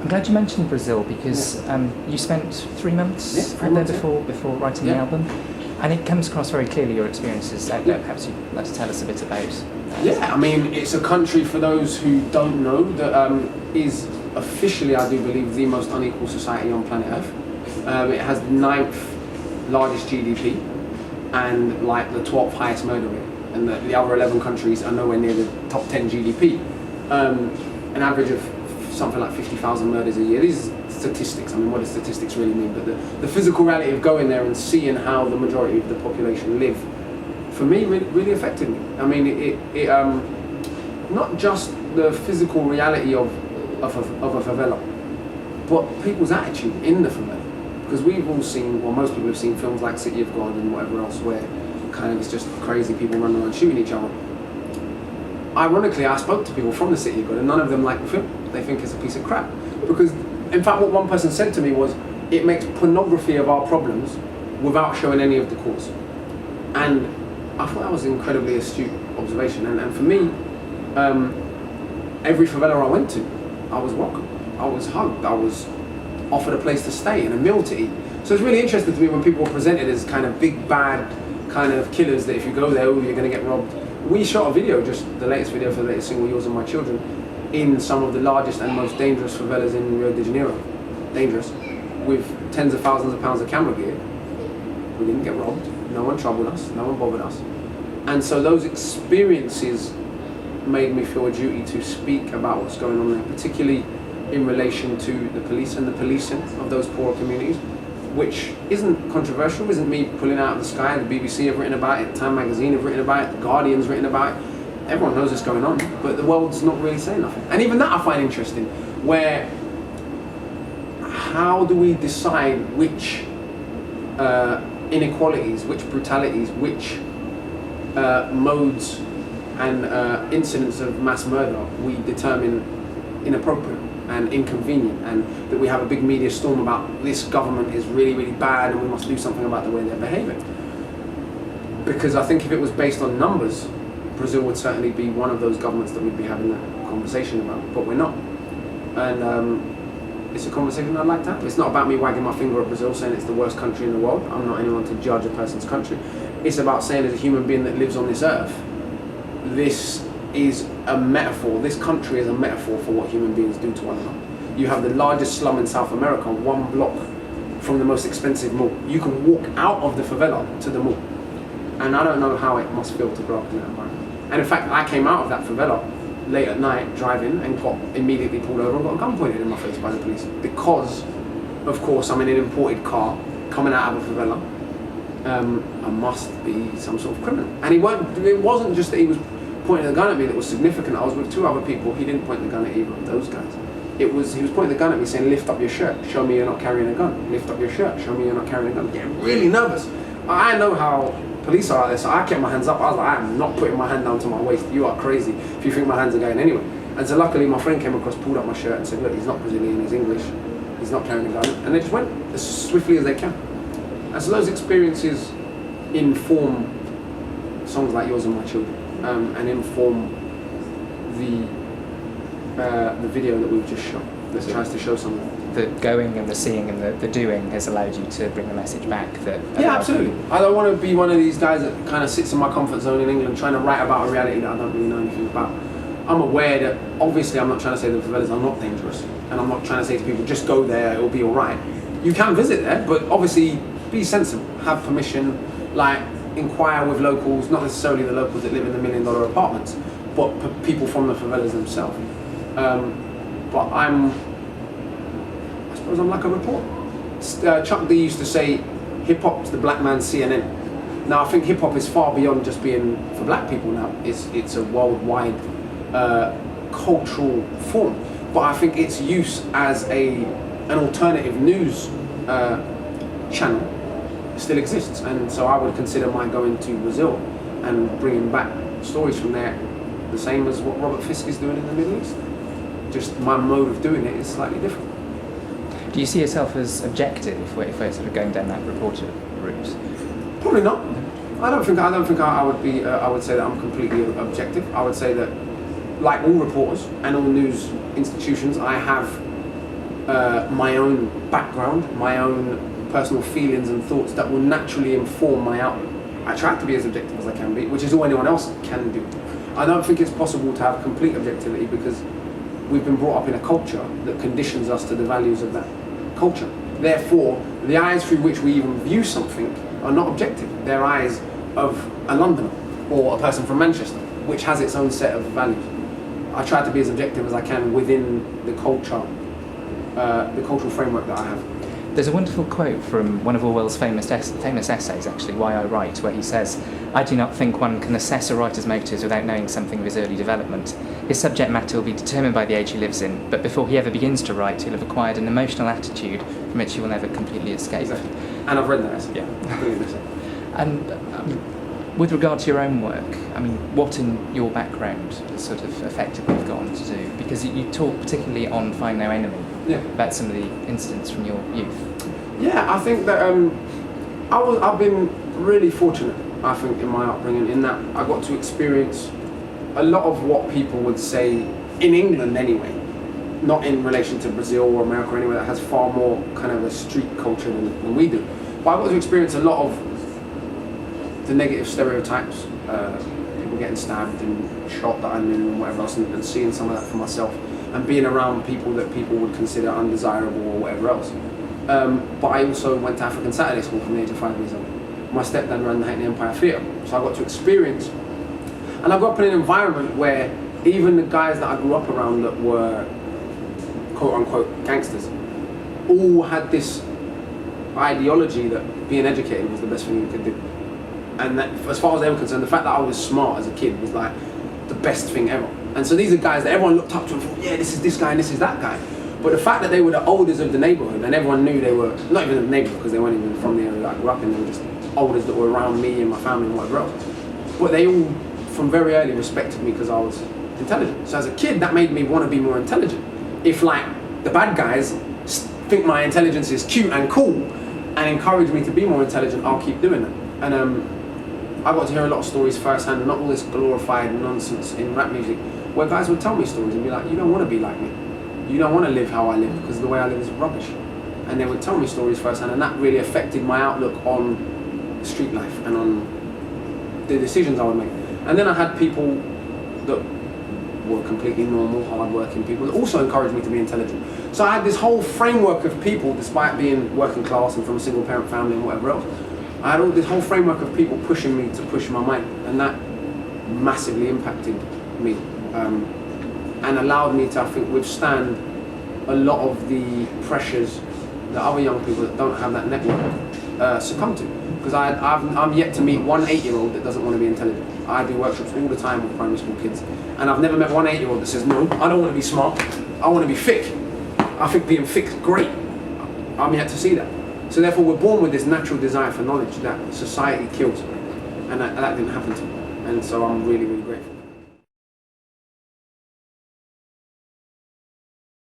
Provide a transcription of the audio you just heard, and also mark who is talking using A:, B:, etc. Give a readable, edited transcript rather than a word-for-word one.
A: I'm glad you mentioned Brazil because you spent 3 months there before writing the album, and it comes across very clearly your experiences out there. Perhaps you'd like to tell us a bit about
B: I mean, it's a country, for those who don't know, that is officially, I do believe, the most unequal society on planet Earth. It has the 9th largest GDP and like the 12th highest murder rate, and the other 11 countries are nowhere near the top 10 GDP. An average of something like 50,000 murders a year. These are statistics. I mean, what does statistics really mean? But the physical reality of going there and seeing how the majority of the population live, for me, really affected me. I mean, it not just the physical reality of a favela, but people's attitude in the favela. Because we've all seen, well, most people have seen films like City of God and whatever else, where kind of it's just crazy people running around shooting each other. Ironically, I spoke to people from the City of God, and none of them like the film. They think it's a piece of crap. Because, in fact, what one person said to me was, it makes pornography of our problems without showing any of the cause. And I thought that was an incredibly astute observation. And for me, every favela I went to, I was welcomed. I was hugged. I was offered a place to stay and a meal to eat. So it's really interesting to me when people are presented as kind of big bad kind of killers that if you go there, you're going to get robbed. We shot a video, just the latest video for the latest single, Yours and My Children, in some of the largest and most dangerous favelas in Rio de Janeiro. Dangerous. With tens of thousands of pounds of camera gear. We didn't get robbed. No one troubled us. No one bothered us. And so those experiences made me feel a duty to speak about what's going on there, particularly in relation to the police and the policing of those poorer communities, which isn't controversial, isn't me pulling out of the sky. The BBC have written about it, Time magazine have written about it, The Guardian's written about it. Everyone knows what's going on, but the world's not really saying nothing. And even that I find interesting, where how do we decide which inequalities, which brutalities, which modes and incidents of mass murder we determine inappropriate and inconvenient, and that we have a big media storm about this government is really, really bad and we must do something about the way they're behaving. Because I think if it was based on numbers, Brazil would certainly be one of those governments that we'd be having that conversation about, but we're not. And it's a conversation I'd like to have. It's not about me wagging my finger at Brazil saying it's the worst country in the world. I'm not anyone to judge a person's country. It's about saying, as a human being that lives on this earth, this is a metaphor. This country is a metaphor for what human beings do to one another. You have the largest slum in South America, 1 block from the most expensive mall. You can walk out of the favela to the mall. And I don't know how it must feel to grow up in that environment. And in fact, I came out of that favela late at night driving and got immediately pulled over and got a gun pointed in my face by the police. Because, of course, I'm in an imported car coming out of a favela. I must be some sort of criminal. And it wasn't just that he was pointing the gun at me that was significant. I was with 2 other people. He didn't point the gun at either of those guys. He was pointing the gun at me saying, lift up your shirt, show me you're not carrying a gun. Lift up your shirt, show me you're not carrying a gun. Getting really nervous. I know how police are out there, so I kept my hands up. I was like, I am not putting my hand down to my waist. You are crazy if you think my hands are going anywhere. And so luckily my friend came across, pulled up my shirt and said, look, he's not Brazilian, he's English. He's not carrying a gun. And they just went as swiftly as they can. And so those experiences inform songs like Yours and My Children. And inform the video that we've just shot that tries to show something.
A: The going and the seeing and the doing has allowed you to bring the message back that...
B: Yeah, absolutely. I don't want to be one of these guys that kind of sits in my comfort zone in England trying to write about a reality that I don't really know anything about. I'm aware that, obviously, I'm not trying to say that the favelas are not dangerous, and I'm not trying to say to people, just go there, it'll be alright. You can visit there, but obviously be sensible, have permission, like, inquire with locals, not necessarily the locals that live in the $1 million apartments, but people from the favelas themselves. But I suppose I'm like a reporter. Chuck D used to say, hip-hop's the black man's CNN. Now I think hip-hop is far beyond just being for black people now. It's a worldwide cultural form. But I think its use as an alternative news channel still exists, and so I would consider my going to Brazil and bringing back stories from there the same as what Robert Fisk is doing in the Middle East. Just my mode of doing it is slightly different.
A: Do you see yourself as objective if we're sort of going down that reporter route?
B: Probably not. I don't think I would be. I would say that I'm completely objective. I would say that, like all reporters and all news institutions, I have my own background, my own personal feelings and thoughts that will naturally inform my outlook. I try to be as objective as I can be, which is all anyone else can do. I don't think it's possible to have complete objectivity because we've been brought up in a culture that conditions us to the values of that culture. Therefore, the eyes through which we even view something are not objective. They're eyes of a Londoner or a person from Manchester, which has its own set of values. I try to be as objective as I can within the culture, the cultural framework that I have.
A: There's a wonderful quote from one of Orwell's famous essays, actually, Why I Write, where he says, "I do not think one can assess a writer's motives without knowing something of his early development. His subject matter will be determined by the age he lives in, but before he ever begins to write, he'll have acquired an emotional attitude from which he will never completely escape."
B: Exactly. And I've read that essay.
A: Yeah. And with regard to your own work, I mean, what in your background has sort of affected what you've gone on to do? Because you talk particularly on Find No Enemy about some of the incidents from your youth.
B: Yeah, I think that I've been really fortunate, I think, in my upbringing, in that I got to experience a lot of what people would say, in England anyway, not in relation to Brazil or America or anywhere that has far more kind of a street culture than we do. But I got to experience a lot of the negative stereotypes, people getting stabbed and shot that I knew and whatever else, and seeing some of that for myself, and being around people that people would consider undesirable or whatever else. But I also went to African Saturday School from the age of 5 years old. My stepdad ran the Hackney Empire Theatre, so I got to experience, and I grew up in an environment where even the guys that I grew up around that were quote unquote gangsters all had this ideology that being educated was the best thing you could do. And that, as far as they were concerned, the fact that I was smart as a kid was like the best thing ever. And so these are guys that everyone looked up to and thought, yeah, this is this guy and this is that guy. But the fact that they were the oldest of the neighbourhood, and everyone knew they were, not even the neighbourhood because they weren't even from the area that I grew up in, they were just oldest that were around me and my family and whatever else. But they all, from very early, respected me because I was intelligent. So as a kid, that made me want to be more intelligent. If like the bad guys think my intelligence is cute and cool and encourage me to be more intelligent, I'll keep doing that. And I got to hear a lot of stories firsthand, and not all this glorified nonsense in rap music, where guys would tell me stories and be like, you don't want to be like me. You don't want to live how I live because the way I live is rubbish. And they would tell me stories firsthand, and that really affected my outlook on street life and on the decisions I would make. And then I had people that were completely normal, hard-working people that also encouraged me to be intelligent. So I had this whole framework of people, despite being working class and from a single-parent family and whatever else. I had all this whole framework of people pushing me to push my mind, and that massively impacted me and allowed me to, I think, withstand a lot of the pressures that other young people that don't have that network succumb to. Because I'm yet to meet one 8-year-old that doesn't want to be intelligent. I do workshops all the time with primary school kids, and I've never met one 8-year-old that says, no, I don't want to be smart, I want to be thick. I think being thick is great. I'm yet to see that. So therefore we're born with this natural desire for knowledge that society kills, and that didn't happen to me. And so I'm really, really grateful.